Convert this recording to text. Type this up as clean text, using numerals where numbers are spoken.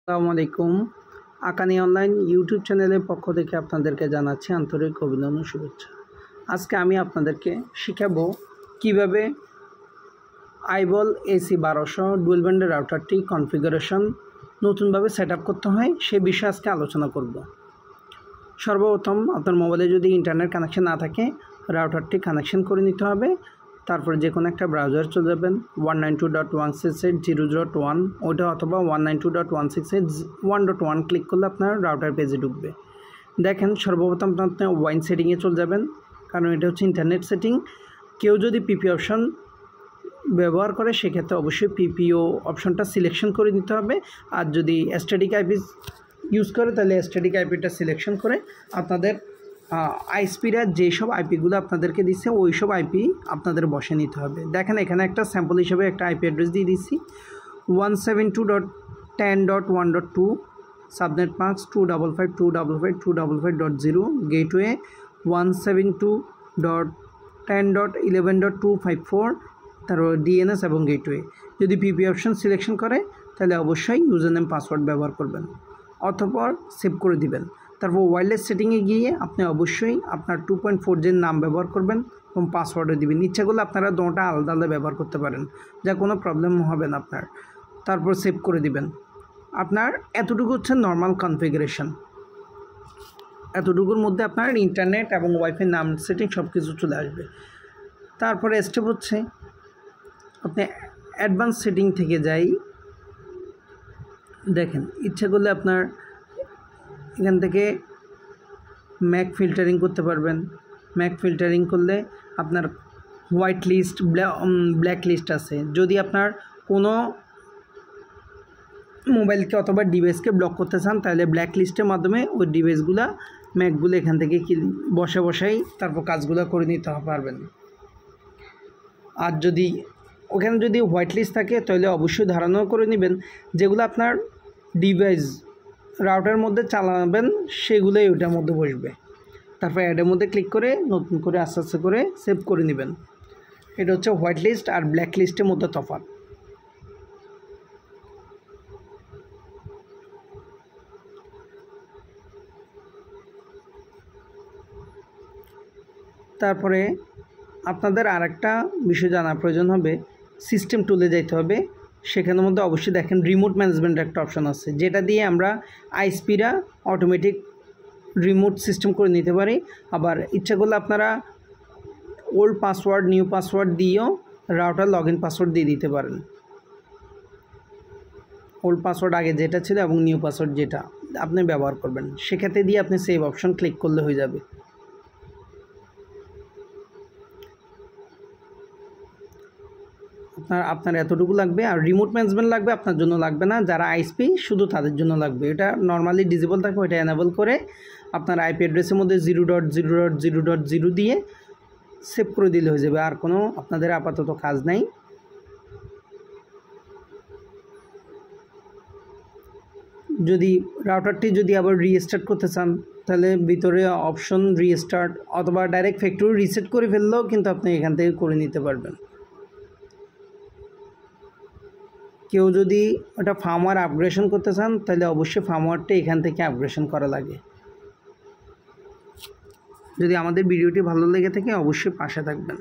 আসসালামু আলাইকুম। আকানি online YouTube চ্যানেলের পক্ষ থেকে আপনাদেরকে জানাচ্ছি আন্তরিক অভিনন্দন শুভেচ্ছা। আজকে আমি আপনাদেরকে শেখাবো কিভাবে আইবল এসি 1200 ডুয়েল ব্যান্ডের রাউটারটি কনফিগারেশন নতুনভাবে সেট আপ করতে হয় সে বিষয়ে আজকে আলোচনা করব। সর্বপ্রথম আপনার মোবাইলে যদি ইন্টারনেট কানেকশন না থাকে রাউটারটি কানেকশন করে নিতে হবে। তারপরে যে কোনো একটা ব্রাউজার চলে যাবেন 192.168.0.1 ওটা অথবা 192.168.1.1 ক্লিক করলে আপনার রাউটার পেজে ঢুকবে। দেখেন সর্বপ্রথম আপনি ওয়াইন সেটিংয়ে চলে যাবেন, কারণ এটা হচ্ছে ইন্টারনেট সেটিং। কেউ যদি পিপি অপশন ব্যবহার করে সেক্ষেত্রে অবশ্যই পিপিও অপশনটা সিলেকশন করে নিতে হবে। আর যদি স্ট্যাটিক আইপি ইউজ করে তাহলে স্ট্যাটিক আইপিটা সিলেকশন করে আপনাদের আইএসপিরা যেসব আইপিগুলো আপনাদেরকে দিচ্ছে ওই সব আইপি আপনাদের বসে নিতে হবে। দেখেন এখানে একটা স্যাম্পল হিসেবে একটা আইপি অ্যাড্রেস দিয়ে দিচ্ছি 172.10.1.2 সাবনেট মাস্ক 255.255.255.0 গেটওয়ে 172.10.11.254 তারপর ডিএনএস এবং গেটওয়ে। যদি পিপি অপশন সিলেকশন করে তাহলে অবশ্যই ইউজার নেম পাসওয়ার্ড ব্যবহার করবেন, অতঃপর সেভ করে দিবেন। তারপর ওয়্যারলেস সেটিংয়ে গিয়ে আপনি অবশ্যই আপনার 2.4G নাম ব্যবহার করবেন এবং পাসওয়ার্ডও দিবেন। ইচ্ছা করলে আপনারা দুটোটা আলাদা আলাদা ব্যবহার করতে পারেন, যা কোনো প্রবলেম হবে না আপনার। তারপর সেভ করে দিবেন। আপনার এতটুকু হচ্ছে নর্মাল কনফিগারেশন। এতটুকুর মধ্যে আপনার ইন্টারনেট এবং ওয়াইফাই নাম সেটিং সব কিছু চলে আসবে। তারপরে স্টেপ হচ্ছে আপনি অ্যাডভান্স সেটিং থেকে যাই। দেখেন ইচ্ছা করলে আপনার এখান থেকে ম্যাক ফিল্টারিং করতে পারবেন। ম্যাক ফিল্টারিং করলে আপনার হোয়াইট লিস্ট ব্ল্যাক লিস্ট আছে। যদি আপনার কোনো মোবাইলকে অথবা ডিভাইসকে ব্লক করতে চান তাহলে ব্ল্যাক লিস্টের মাধ্যমে ওই ডিভাইসগুলো ম্যাকগুলো এখান থেকে বসাই তারপর কাজগুলো করে নিতে পারবেন। আর যদি ওখানে যদি হোয়াইট লিস্ট থাকে তাহলে অবশ্যই ধারণা করে নেবেন যেগুলো আপনার ডিভাইস রাউটারের মধ্যে চালাবেন সেগুলোই ওটার মধ্যে বসবে। তারপর অ্যাডের মধ্যে ক্লিক করে নতুন করে আস্তে আস্তে করে সেভ করে নেবেন। এটা হচ্ছে হোয়াইট লিস্ট আর ব্ল্যাক লিস্টের মধ্যে তফাৎ। তারপরে আপনাদের আরেকটা বিষয় জানার প্রয়োজন হবে, সিস্টেম টুলে যাইতে হবে। সেখানের মধ্যে অবশ্যই দেখেন রিমোট ম্যানেজমেন্টের একটা অপশন আছে, যেটা দিয়ে আমরা আইএসপিরা অটোমেটিক রিমোট সিস্টেম করে নিতে পারি। আবার ইচ্ছা করলে আপনারা ওল্ড পাসওয়ার্ড নিউ পাসওয়ার্ড দিয়েও রাউটার লগ ইন পাসওয়ার্ড দিয়ে দিতে পারেন। ওল্ড পাসওয়ার্ড আগে যেটা ছিল এবং নিউ পাসওয়ার্ড যেটা আপনি ব্যবহার করবেন সেক্ষেত্রে দিয়ে আপনি সেভ অপশন ক্লিক করলে হয়ে যাবে। আপনার এতটুকু লাগবে। আর রিমোট ম্যানেজমেন্ট লাগবে, আপনার জন্য লাগবে না, যারা আইএসপি শুধু তাদের জন্য লাগবে। এটা নর্মালি ডিসেবল থাকবে, ওইটা এনেবল করে আপনার আইপি অ্যাড্রেসের মধ্যে 0.0.0.0 দিয়ে সেভ করে দিলে হয়ে যাবে। আর কোনো আপনাদের আপাতত কাজ নাই। যদি রাউটারটি যদি আবার রিস্টার্ট করতে চান তাহলে ভিতরে অপশন রিস্টার্ট অথবা ডাইরেক্ট ফ্যাক্টরি রিসেট করে ফেললেও কিন্তু আপনি এখান থেকে করে নিতে পারবেন। কেউ যদি ওটা ফার্মওয়্যার আপগ্রেডেশন করতে চান তাহলে অবশ্যই ফার্মওয়্যারটা এখান থেকে আপগ্রেডেশন করা লাগে। যদি আমাদের ভিডিওটি ভালো লেগে থাকে অবশ্যই পাশে থাকবেন।